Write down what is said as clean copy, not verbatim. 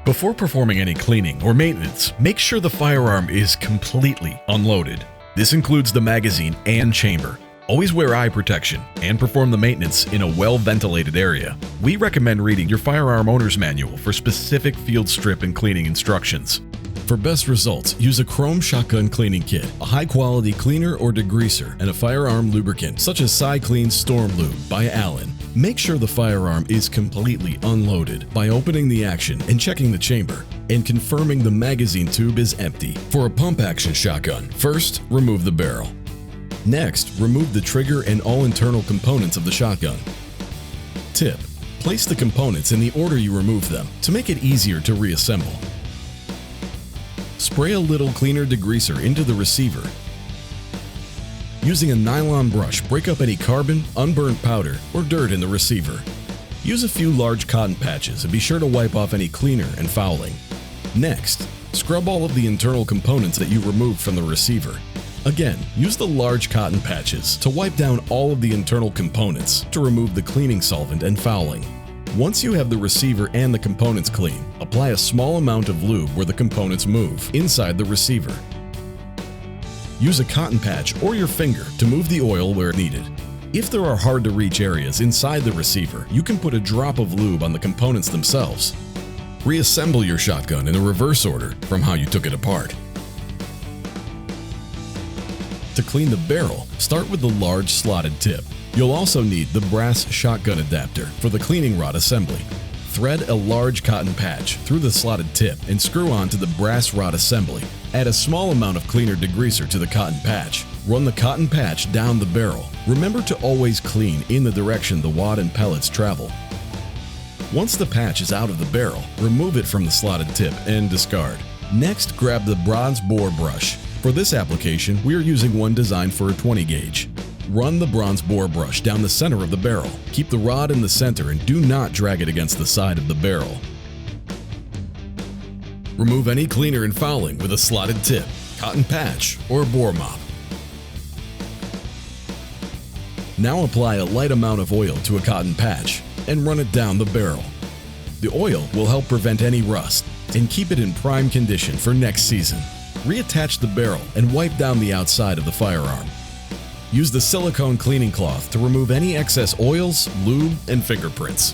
Before performing any cleaning or maintenance, make sure the firearm is completely unloaded. This includes the magazine and chamber. Always wear eye protection and perform the maintenance in a well-ventilated area. We recommend reading your firearm owner's manual for specific field strip and cleaning instructions. For best results, use a Krome shotgun cleaning kit, a high-quality cleaner or degreaser, and a firearm lubricant such as Clean Storm Lube by Allen. Make sure the firearm is completely unloaded by opening the action and checking the chamber and confirming the magazine tube is empty. For a pump-action shotgun, first remove the barrel. Next, remove the trigger and all internal components of the shotgun. Tip: place the components in the order you remove them to make it easier to reassemble. Spray a little cleaner degreaser into the receiver. Using a nylon brush, break up any carbon, unburned powder, or dirt in the receiver. Use a few large cotton patches and be sure to wipe off any cleaner and fouling. Next, scrub all of the internal components that you removed from the receiver. Again, use the large cotton patches to wipe down all of the internal components to remove the cleaning solvent and fouling. Once you have the receiver and the components clean, apply a small amount of lube where the components move inside the receiver. Use a cotton patch or your finger to move the oil where needed. If there are hard-to-reach areas inside the receiver, you can put a drop of lube on the components themselves. Reassemble your shotgun in a reverse order from how you took it apart. To clean the barrel, start with the large slotted tip. You'll also need the brass shotgun adapter for the cleaning rod assembly. Thread a large cotton patch through the slotted tip and screw onto the brass rod assembly. Add a small amount of cleaner degreaser to the cotton patch. Run the cotton patch down the barrel. Remember to always clean in the direction the wad and pellets travel. Once the patch is out of the barrel, remove it from the slotted tip and discard. Next, grab the bronze bore brush. For this application, we are using one designed for a 20 gauge. Run the bronze bore brush down the center of the barrel. Keep the rod in the center and do not drag it against the side of the barrel. Remove any cleaner and fouling with a slotted tip, cotton patch, or bore mop. Now apply a light amount of oil to a cotton patch and run it down the barrel. The oil will help prevent any rust and keep it in prime condition for next season. Reattach the barrel and wipe down the outside of the firearm. Use the silicone cleaning cloth to remove any excess oils, lube, and fingerprints.